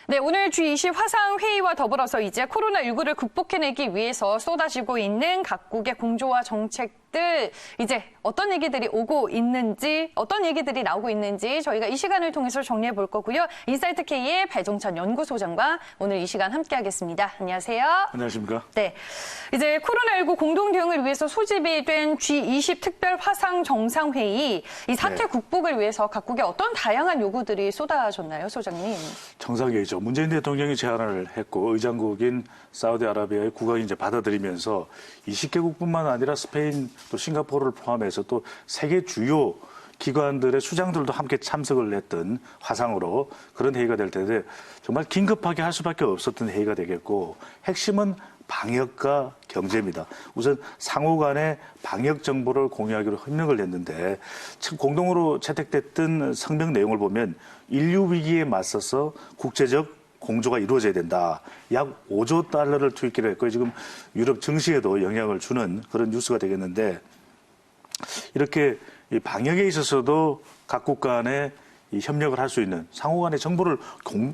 네, 오늘 G20 화상회의와 더불어서 이제 코로나19를 극복해내기 위해서 쏟아지고 있는 각국의 공조와 정책들, 이제 어떤 얘기들이 오고 있는지, 어떤 얘기들이 나오고 있는지 저희가 이 시간을 통해서 정리해 볼 거고요. 인사이트K의 배종찬 연구소장과 오늘 이 시간 함께하겠습니다. 안녕하세요. 안녕하십니까? 네, 이제 코로나19 공동 대응을 위해서 소집이 된 G20 특별 화상 정상회의, 이 사태 극복을 위해서 각국의 어떤 다양한 요구들이 쏟아졌나요, 소장님? 정상회의죠. 문재인 대통령이 제안을 했고 의장국인 사우디아라비아의 국왕이 이제 받아들이면서 20개국뿐만 아니라 스페인 또 싱가포르를 포함해서 또 세계 주요 기관들의 수장들도 함께 참석을 했던 화상으로 그런 회의가 될 텐데 정말 긴급하게 할 수밖에 없었던 회의가 되겠고 핵심은 방역과 경제입니다. 우선 상호 간의 방역 정보를 공유하기로 협력을 했는데 공동으로 채택됐던 성명 내용을 보면 인류 위기에 맞서서 국제적 공조가 이루어져야 된다. 약 5조 달러를 투입기로 했고 지금 유럽 증시에도 영향을 주는 그런 뉴스가 되겠는데 이렇게 이 방역에 있어서도 각국 간에 이 협력을 할 수 있는 상호 간의 정보를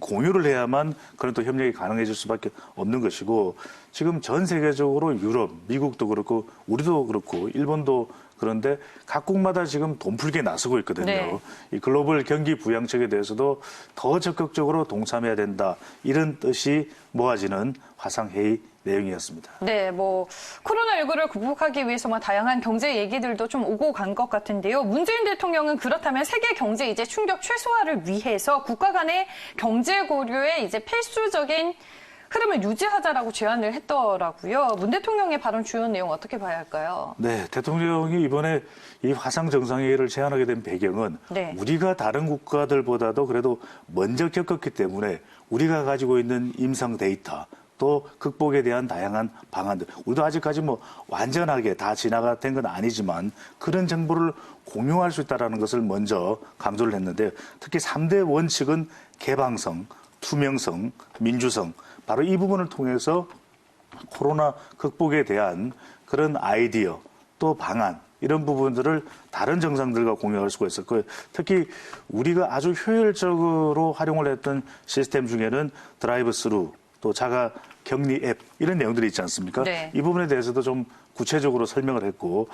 공유를 해야만 그런 또 협력이 가능해질 수밖에 없는 것이고 지금 전 세계적으로 유럽, 미국도 그렇고 우리도 그렇고 일본도 그런데 각국마다 지금 돈 풀기에 나서고 있거든요. 네. 이 글로벌 경기 부양책에 대해서도 더 적극적으로 동참해야 된다. 이런 뜻이 모아지는 화상회의 내용이었습니다. 네, 코로나19를 극복하기 위해서 다양한 경제 얘기들도 좀 오고 간 것 같은데요. 문재인 대통령은 그렇다면 세계 경제 이제 충격 최소화를 위해서 국가 간의 경제 고려에 이제 필수적인 흐름을 유지하자라고 제안을 했더라고요. 문 대통령의 발언 주요 내용 어떻게 봐야 할까요? 네, 대통령이 이번에 이 화상 정상회의를 제안하게 된 배경은 네. 우리가 다른 국가들보다도 그래도 먼저 겪었기 때문에 우리가 가지고 있는 임상 데이터 또 극복에 대한 다양한 방안들. 우리도 아직까지 완전하게 다 진화가 된 건 아니지만 그런 정보를 공유할 수 있다는 것을 먼저 강조를 했는데 특히 3대 원칙은 개방성, 투명성, 민주성. 바로 이 부분을 통해서 코로나 극복에 대한 그런 아이디어 또 방안 이런 부분들을 다른 정상들과 공유할 수가 있었고요. 특히 우리가 아주 효율적으로 활용을 했던 시스템 중에는 드라이브 스루 또 자가 격리 앱 이런 내용들이 있지 않습니까? 네. 이 부분에 대해서도 좀 구체적으로 설명을 했고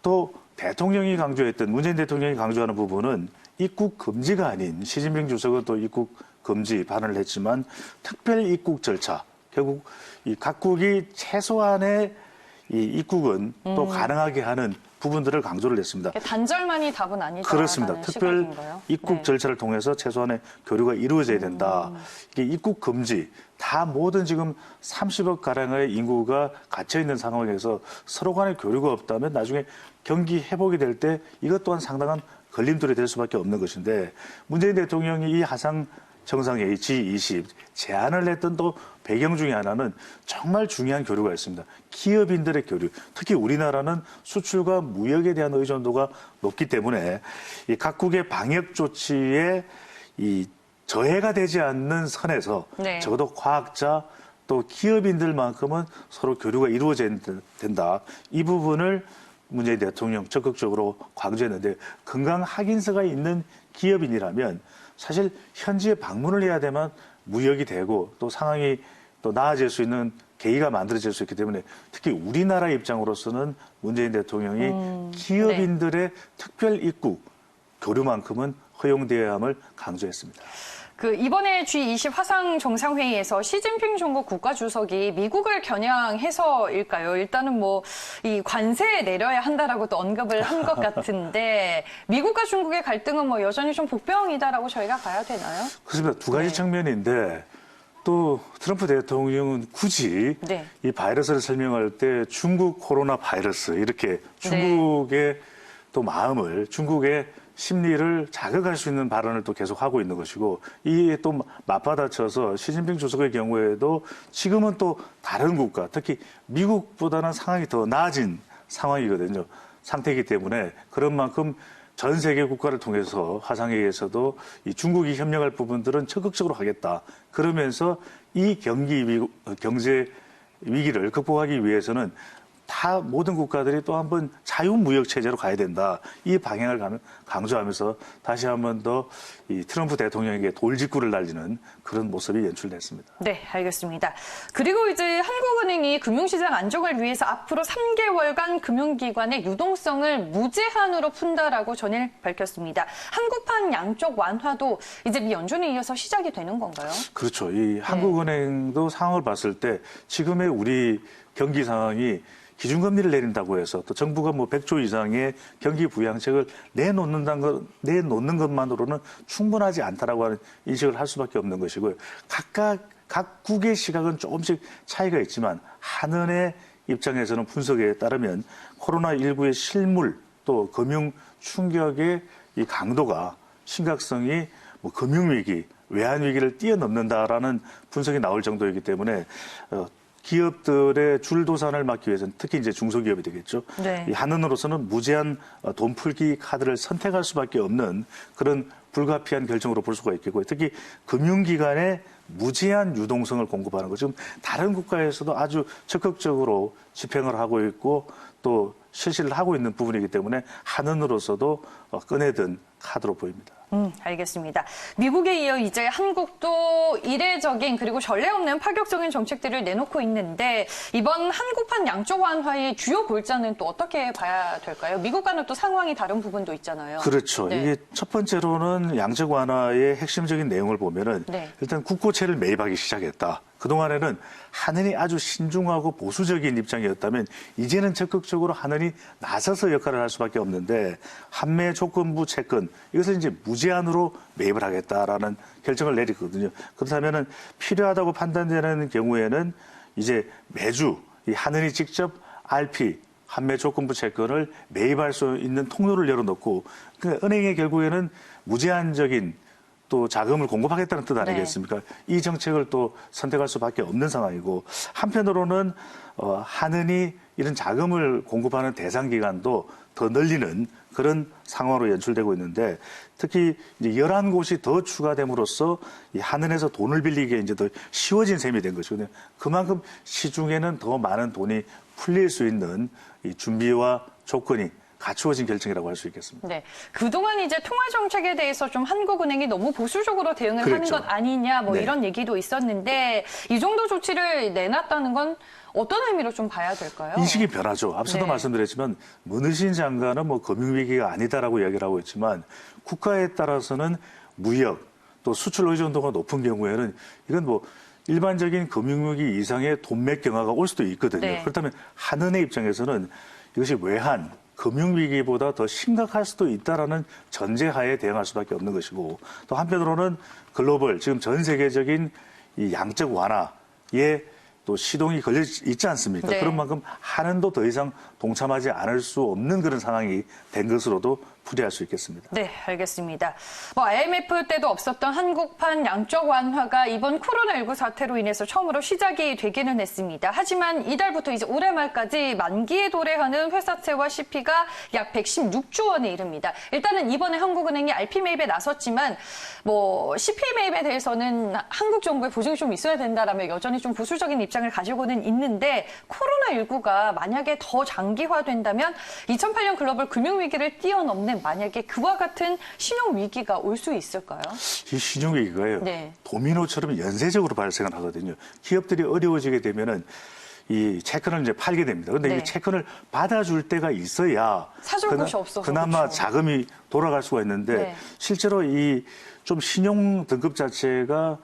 또 대통령이 강조했던 문재인 대통령이 강조하는 부분은 입국 금지가 아닌 시진핑 주석은 또 입국 금지 발언을 했지만 특별 입국 절차 결국 이 각국이 최소한의 이 입국은 또 가능하게 하는 부분들을 강조를 했습니다. 단절만이 답은 아니다. 그렇습니다. 특별 입국 절차를 통해서 최소한의 교류가 이루어져야 된다. 이게 입국 금지 다 모든 지금 30억 가량의 인구가 갇혀 있는 상황에서 서로 간의 교류가 없다면 나중에 경기 회복이 될 때 이것 또한 상당한 걸림돌이 될 수밖에 없는 것인데 문재인 대통령이 이 화상 정상회의 G20 제안을 했던 또 배경 중에 하나는 정말 중요한 교류가 있습니다. 기업인들의 교류. 특히 우리나라는 수출과 무역에 대한 의존도가 높기 때문에 이 각국의 방역 조치에 이 저해가 되지 않는 선에서 네. 적어도 과학자 또 기업인들만큼은 서로 교류가 이루어져야 된다. 이 부분을 문재인 대통령 적극적으로 강조했는데 건강 확인서가 있는 기업인이라면 사실 현지에 방문을 해야 되면 무역이 되고 또 상황이 또 나아질 수 있는 계기가 만들어질 수 있기 때문에 특히 우리나라 입장으로서는 문재인 대통령이 기업인들의 특별 입국 교류만큼은 허용되어야 함을 강조했습니다. 이번에 G20 화상 정상회의에서 시진핑 중국 국가주석이 미국을 겨냥해서일까요? 일단은 이 관세 내려야 한다라고 또 언급을 한 것 같은데 미국과 중국의 갈등은 여전히 좀 복병이다라고 저희가 봐야 되나요? 그렇습니다. 두 가지 측면인데 또 트럼프 대통령은 굳이 이 바이러스를 설명할 때 중국 코로나 바이러스 이렇게 중국의 또 마음을 중국의 심리를 자극할 수 있는 발언을 또 계속 하고 있는 것이고 이게 또 맞받아쳐서 시진핑 주석의 경우에도 지금은 또 다른 국가 특히 미국보다는 상황이 더 나아진 상황이거든요. 상태이기 때문에 그런 만큼 전 세계 국가를 통해서 화상회의에서도 이 중국이 협력할 부분들은 적극적으로 하겠다. 그러면서 이 경제 위기를 극복하기 위해서는 다 모든 국가들이 또 한번 자유무역 체제로 가야 된다. 이 방향을 강조하면서 다시 한번 더 이 트럼프 대통령에게 돌직구를 날리는 그런 모습이 연출됐습니다. 네, 알겠습니다. 그리고 이제 한국은행이 금융시장 안정을 위해서 앞으로 3개월간 금융기관의 유동성을 무제한으로 푼다라고 전일 밝혔습니다. 한국판 양적 완화도 이제 미 연준에 이어서 시작이 되는 건가요? 그렇죠. 이 한국은행도 상황을 봤을 때 지금의 우리 경기 상황이 기준금리를 내린다고 해서 또 정부가 뭐 100조 이상의 경기 부양책을 내놓는 것만으로는 충분하지 않다라고 하는 인식을 할 수밖에 없는 것이고요. 각국의 시각은 조금씩 차이가 있지만 한은의 입장에서는 분석에 따르면 코로나19의 실물 또 금융 충격의 이 강도가 심각성이 뭐 금융위기, 외환위기를 뛰어넘는다라는 분석이 나올 정도이기 때문에 기업들의 줄도산을 막기 위해서는 특히 이제 중소기업이 되겠죠. 네. 이 한은으로서는 무제한 돈 풀기 카드를 선택할 수밖에 없는 그런 불가피한 결정으로 볼 수가 있겠고요. 특히 금융기관에 무제한 유동성을 공급하는 것. 지금 다른 국가에서도 아주 적극적으로 집행을 하고 있고 또 실시를 하고 있는 부분이기 때문에 한은으로서도 꺼내든 카드로 보입니다. 알겠습니다. 미국에 이어 이제 한국도 이례적인 그리고 전례 없는 파격적인 정책들을 내놓고 있는데 이번 한국판 양적 완화의 주요 골자는 또 어떻게 봐야 될까요? 미국과는 또 상황이 다른 부분도 있잖아요. 그렇죠. 네. 이게 첫 번째로는 양적 완화의 핵심적인 내용을 보면은 네. 일단 국고채를 매입하기 시작했다. 그동안에는 한은이 아주 신중하고 보수적인 입장이었다면 이제는 적극적으로 한은이 나서서 역할을 할 수밖에 없는데 한매 조건부 채권 이것을 이제 무제한으로 매입을 하겠다라는 결정을 내렸거든요. 그렇다면은 필요하다고 판단되는 경우에는 이제 매주 이 한은이 직접 RP 한매 조건부 채권을 매입할 수 있는 통로를 열어놓고 그러니까 은행의 결국에는 무제한적인 또 자금을 공급하겠다는 뜻 아니겠습니까? 이 정책을 또 선택할 수밖에 없는 상황이고 한편으로는 한은이 이런 자금을 공급하는 대상 기간도 더 늘리는 그런 상황으로 연출되고 있는데 특히 이제 11곳이 더 추가됨으로써 이 한은에서 돈을 빌리기에 이제 더 쉬워진 셈이 된 것이거든요. 그만큼 시중에는 더 많은 돈이 풀릴 수 있는 이 준비와 조건이 갖추어진 결정이라고 할 수 있겠습니다. 네, 그동안 이제 통화 정책에 대해서 좀 한국은행이 너무 보수적으로 대응을 그랬죠. 하는 것 아니냐 뭐 네. 이런 얘기도 있었는데 이 정도 조치를 내놨다는 건 어떤 의미로 좀 봐야 될까요? 인식이 변하죠. 앞서도 네. 말씀드렸지만 문희신 장관은 뭐 금융위기가 아니다라고 이야기를 하고 있지만 국가에 따라서는 무역 또 수출 의존도가 높은 경우에는 이건 뭐 일반적인 금융위기 이상의 돈맥 경화가 올 수도 있거든요. 네. 그렇다면 한은의 입장에서는 이것이 외환 금융위기보다 더 심각할 수도 있다라는 전제하에 대응할 수밖에 없는 것이고 또 한편으로는 글로벌 지금 전 세계적인 이 양적 완화에 또 시동이 걸려 있지 않습니까? 네. 그런 만큼 한은도 더 이상 동참하지 않을 수 없는 그런 상황이 된 것으로도 풀이할 수 있겠습니다. 네, 알겠습니다. 뭐 IMF 때도 없었던 한국판 양적 완화가 이번 코로나19 사태로 인해서 처음으로 시작이 되기는 했습니다. 하지만 이달부터 이제 올해 말까지 만기에 도래하는 회사채와 CP가 약 116조 원에 이릅니다. 일단은 이번에 한국은행이 RP 매입에 나섰지만 뭐 CP 매입에 대해서는 한국 정부의 보증이 좀 있어야 된다라며 여전히 좀 보수적인 입장을 가지고는 있는데 코로나19가 만약에 더 장기화된다면 2008년 글로벌 금융위기를 뛰어넘는 만약에 그와 같은 신용위기가 올 수 있을까요? 이 신용위기가요. 네. 도미노처럼 연쇄적으로 발생을 하거든요. 기업들이 어려워지게 되면은 이 채권을 이제 팔게 됩니다. 그런데 네. 이 채권을 받아줄 때가 있어야 사줄 곳이 없어서 그나마 그렇죠. 자금이 돌아갈 수가 있는데 네. 실제로 이 좀 신용 등급 자체가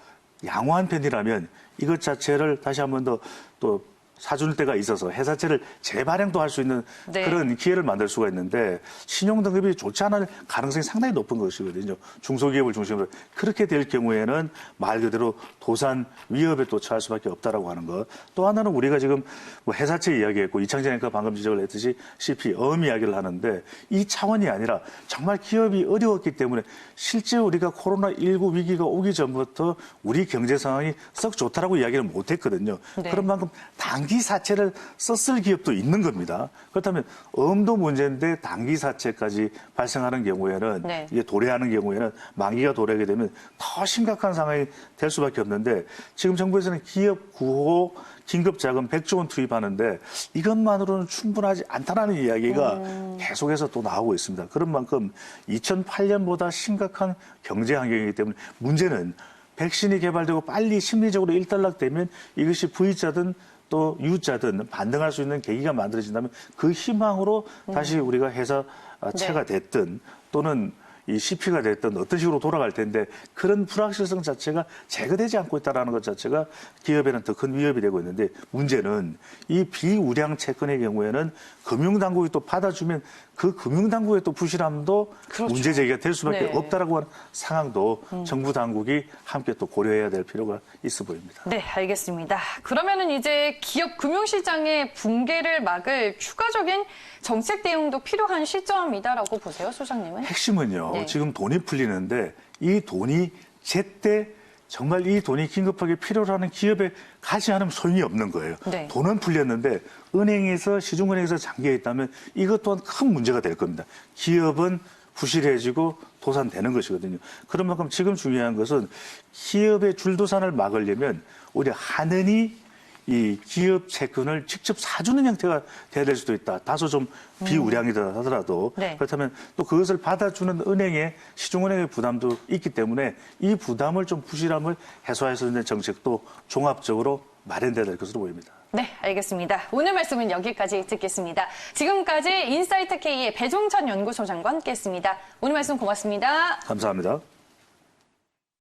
양호한 편이라면 이것 자체를 다시 한 번 더 또 사줄 때가 있어서 회사채를 재발행도 할 수 있는 네. 그런 기회를 만들 수가 있는데 신용 등급이 좋지 않을 가능성이 상당히 높은 것이거든요. 중소기업을 중심으로 그렇게 될 경우에는 말 그대로 도산 위협에 또 처할 수밖에 없다라고 하는 것. 또 하나는 우리가 지금 뭐 회사채 이야기했고 이창진 앵커가 방금 지적을 했듯이 CP 어음 이야기를 하는데 이 차원이 아니라 정말 기업이 어려웠기 때문에 실제 우리가 코로나19 위기가 오기 전부터 우리 경제 상황이 썩 좋다라고 이야기를 못했거든요. 네. 그런 만큼 단기 단기 사채를 썼을 기업도 있는 겁니다. 그렇다면 어음도 문제인데 단기 사채까지 발생하는 경우에는 네. 이게 도래하는 경우에는 만기가 도래하게 되면 더 심각한 상황이 될 수밖에 없는데 지금 정부에서는 기업 구호 긴급 자금 100조 원 투입하는데 이것만으로는 충분하지 않다라는 이야기가 계속해서 또 나오고 있습니다. 그런 만큼 2008년보다 심각한 경제 환경이기 때문에 문제는 백신이 개발되고 빨리 심리적으로 일단락되면 이것이 V자든 또 U자든 반등할 수 있는 계기가 만들어진다면 그 희망으로 다시 우리가 회사채가 됐든 또는 이 CP가 됐든 어떤 식으로 돌아갈 텐데 그런 불확실성 자체가 제거되지 않고 있다는 것 자체가 기업에는 더 큰 위협이 되고 있는데 문제는 이 비우량 채권의 경우에는 금융당국이 또 받아주면 그 금융당국의 또 부실함도 그렇죠. 문제 제기가 될 수밖에 네. 없다라고 하는 상황도 정부 당국이 함께 또 고려해야 될 필요가 있어 보입니다. 네, 알겠습니다. 그러면은 이제 기업 금융시장의 붕괴를 막을 추가적인 정책 대응도 필요한 시점이다라고 보세요, 소장님은? 핵심은요. 네. 지금 돈이 풀리는데 이 돈이 제때 정말 이 돈이 긴급하게 필요로 하는 기업에 가지 않으면 소용이 없는 거예요. 네. 돈은 풀렸는데 은행에서 시중은행에서 잠겨 있다면 이것 또한 큰 문제가 될 겁니다. 기업은 부실해지고 도산되는 것이거든요. 그런 만큼 지금 중요한 것은 기업의 줄도산을 막으려면 오히려 하느니 이 기업 채권을 직접 사주는 형태가 돼야 될 수도 있다. 다소 좀 비우량이다 하더라도 네. 그렇다면 또 그것을 받아주는 은행의 시중은행의 부담도 있기 때문에 이 부담을 좀 부실함을 해소할 수 있는 정책도 종합적으로 마련돼야 될 것으로 보입니다. 네, 알겠습니다. 오늘 말씀은 여기까지 듣겠습니다. 지금까지 인사이트 K의 배종찬 연구소장과 함께했습니다. 오늘 말씀 고맙습니다. 감사합니다.